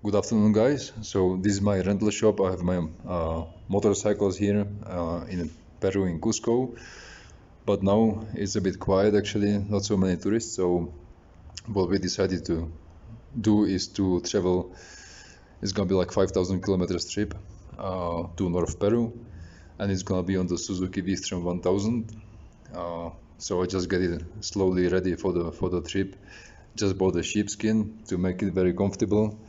Good afternoon, guys. So this is my rental shop. I have my motorcycles here in Peru, in Cusco. But now it's a bit quiet actually, not so many tourists. So what we decided to do is to travel. It's gonna be like 5,000 kilometers trip to North Peru, and it's gonna be on the Suzuki Vstrom 1000. So I just get it slowly ready for the trip. Just bought the sheepskin to make it very comfortable.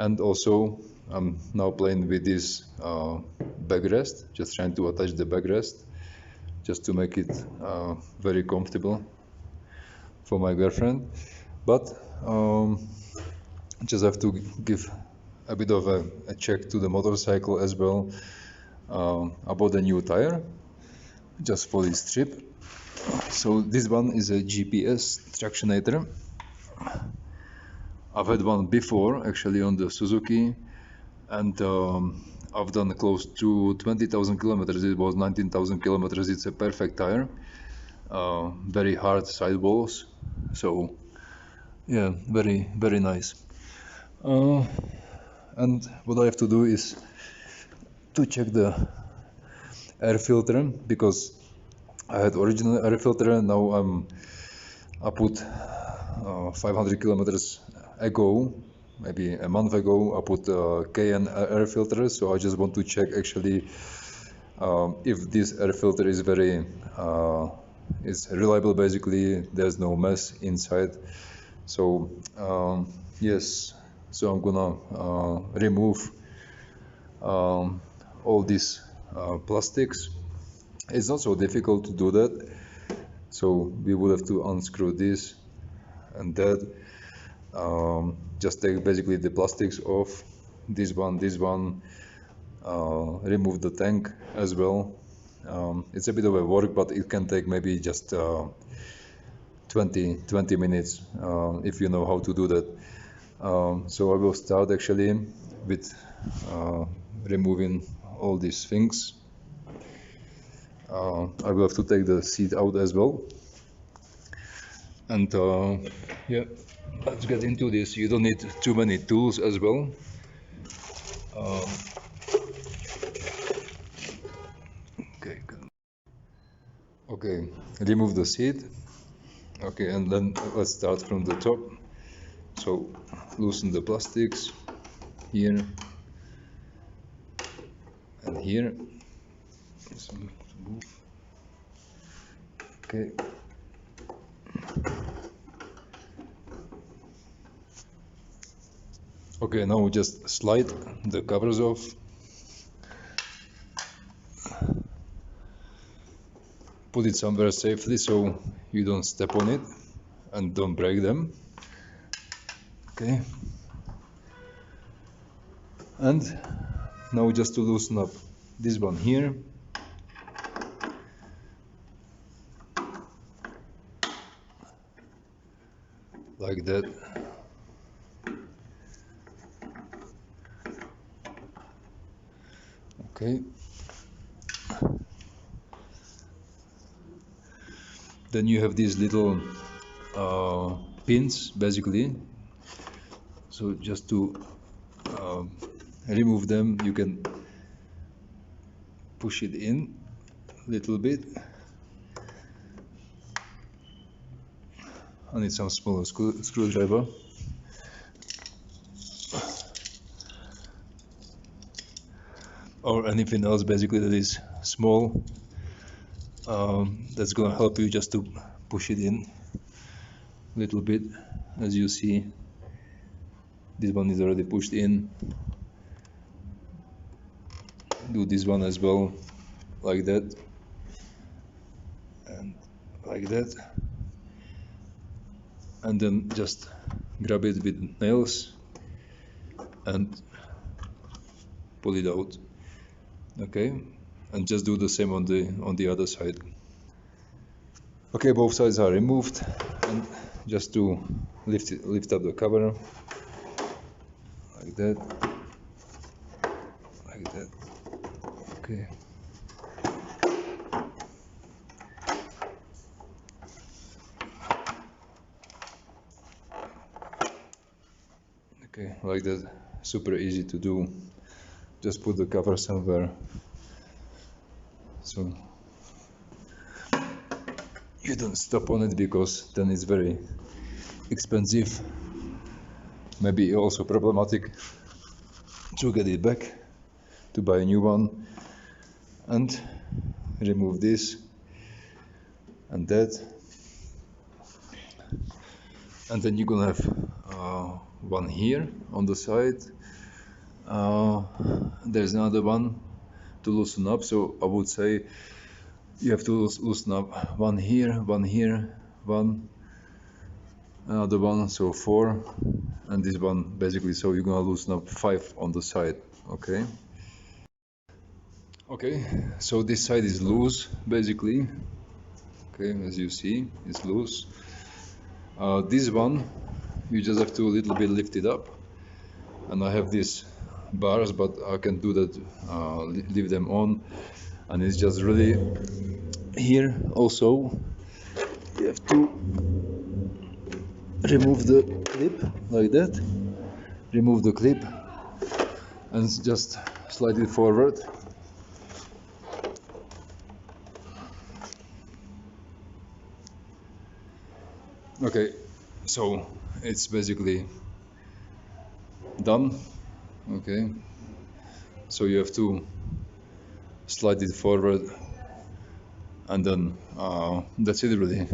And also I'm now playing with this backrest, just trying to attach the backrest just to make it very comfortable for my girlfriend. But just have to give a bit of a check to the motorcycle as well about the new tire just for this trip. So this one is a GPS tractionator. I've had one before actually on the Suzuki, and I've done close to 20,000 kilometers. It was 19,000 kilometers. It's a perfect tire, very hard sidewalls, so yeah, very nice. And what I have to do is to check the air filter, because I had original air filter. Now I put 500 kilometers ago, maybe a month ago, I put KN air filter. So I just want to check actually if this air filter is very is reliable. Basically, there's no mess inside. So yes, so I'm gonna remove all these plastics. It's not so difficult to do that. So we would have to unscrew this and that. Just take basically the plastics off, this one, remove the tank as well. It's a bit of a work, but it can take maybe just 20 minutes if you know how to do that. So I will start actually with removing all these things. I will have to take the seat out as well. And yeah, let's get into this. You don't need too many tools as well. Okay, good. Okay, remove the seat. Okay, and then let's start from the top. So loosen the plastics here and here. Okay. Okay, now just slide the covers off. Put it somewhere safely so you don't step on it and don't break them. Okay. And now just to loosen up this one here. Like that. Okay. Then you have these little pins basically. So just to remove them, you can push it in a little bit. I need some smaller screwdriver. Or anything else basically that is small. That's gonna help you just to push it in a little bit. As you see, this one is already pushed in. Do this one as well, like that, and like that, and then just grab it with nails and pull it out. Okay, and just do the same on the other side. Okay, both sides are removed, and just to lift up the cover like that, like that. Okay. Okay, like that. super easy to do. Just put the cover somewhere so you don't stop on it, because then it's very expensive, maybe also problematic to get it back, to buy a new one. And remove this and that, and then you're gonna have one here on the side. There's another one to loosen up, so I would say you have to loosen up one here, one, another one, so 4, and this one basically, so you're gonna loosen up 5 on the side. Okay, so this side is loose basically. Okay, as you see, it's loose. This one you just have to a little bit lift it up, and I have these bars, but I can do that, leave them on, and it's just really here. Also you have to remove the clip like that, remove the clip and just slide it forward. Okay, so it's basically done. Okay, so you have to slide it forward, and then that's it really.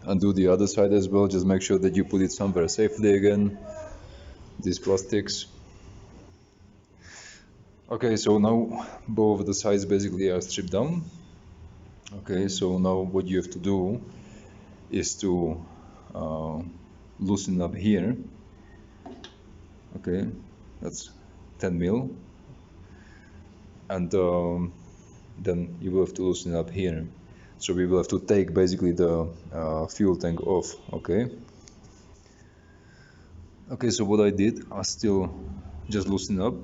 And do the other side as well. Just make sure that you put it somewhere safely again, these plastics. Okay, so now both of the sides basically are stripped down. Okay, so now what you have to do is to loosen up here. Okay, that's 10 mil, and then you will have to loosen up here. So we will have to take basically the fuel tank off. Okay, so what I did, I still just loosen up,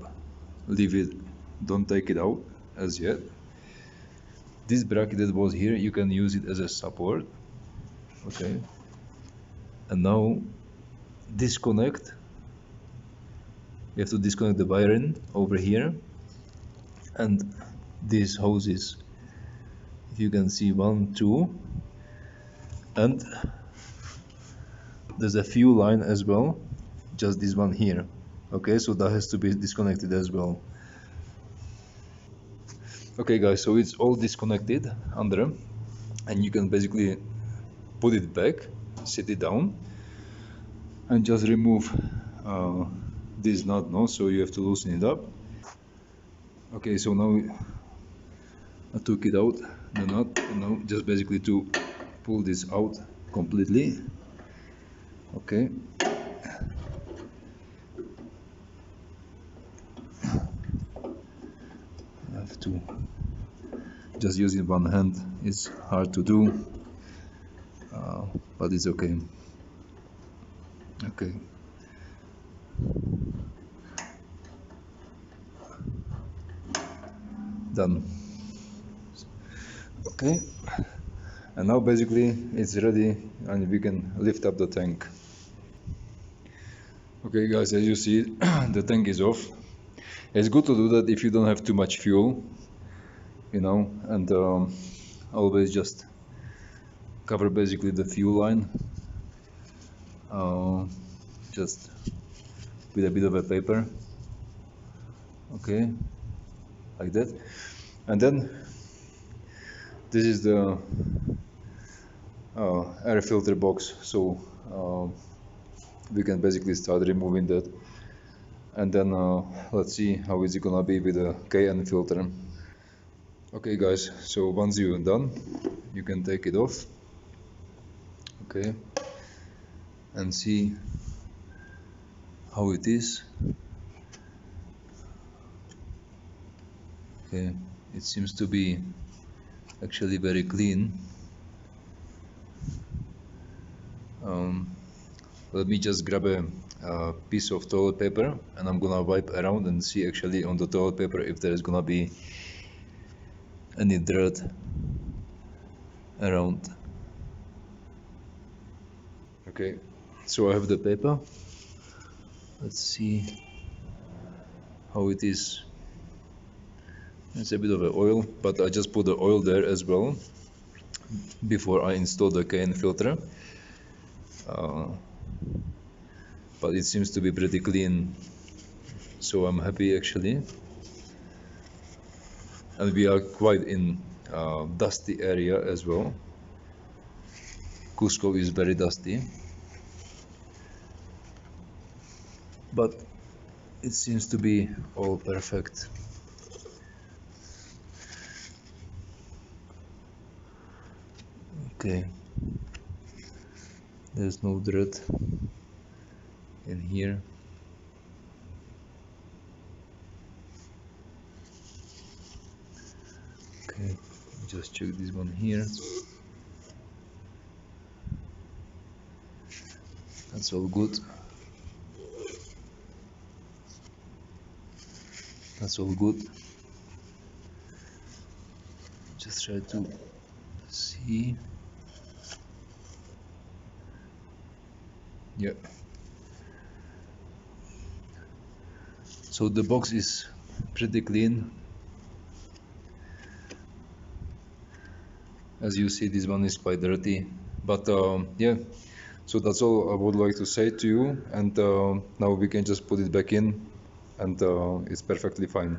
leave it, don't take it out as yet. This bracket that was here, you can use it as a support. Okay, and now disconnect. You have to disconnect the wiring over here, and these hoses, if you can see, 1, 2, and there's a fuel line as well, just this one here. Okay, so that has to be disconnected as well. Okay guys, so it's all disconnected under, and you can basically put it back, sit it down, and just remove this nut, no? So you have to loosen it up. Okay, so now I took it out, the nut, and now just basically to pull this out completely. Okay, I have to just using one hand, it's hard to do, but it's okay. Okay, done. Okay, and now basically it's ready, and we can lift up the tank. Okay guys, as you see, the tank is off. It's good to do that if you don't have too much fuel, you know, and always just cover basically the fuel line, just with a bit of a paper. Okay, like that. And then this is the air filter box, so we can basically start removing that, and then let's see how is it gonna be with the KN filter. Okay guys, so once you're done, you can take it off. Okay, and see how it is. Okay, it seems to be actually very clean. Let me just grab a piece of toilet paper, and I'm gonna wipe around and see actually on the toilet paper if there is gonna be any dirt around. Okay, so I have the paper. Let's see. how it is. It's a bit of an oil, but I just put the oil there as well before I install the cayenne filter. But it seems to be pretty clean, so I'm happy actually. And we are quite in dusty area as well. Cusco is very dusty, but it seems to be all perfect. Okay, there's no dirt in here. Okay, just check this one here. That's all good. That's all good. Just try to see. Yeah. So the box is pretty clean. As you see, this one is quite dirty, but yeah. So that's all I would like to say to you, and now we can just put it back in, and it's perfectly fine.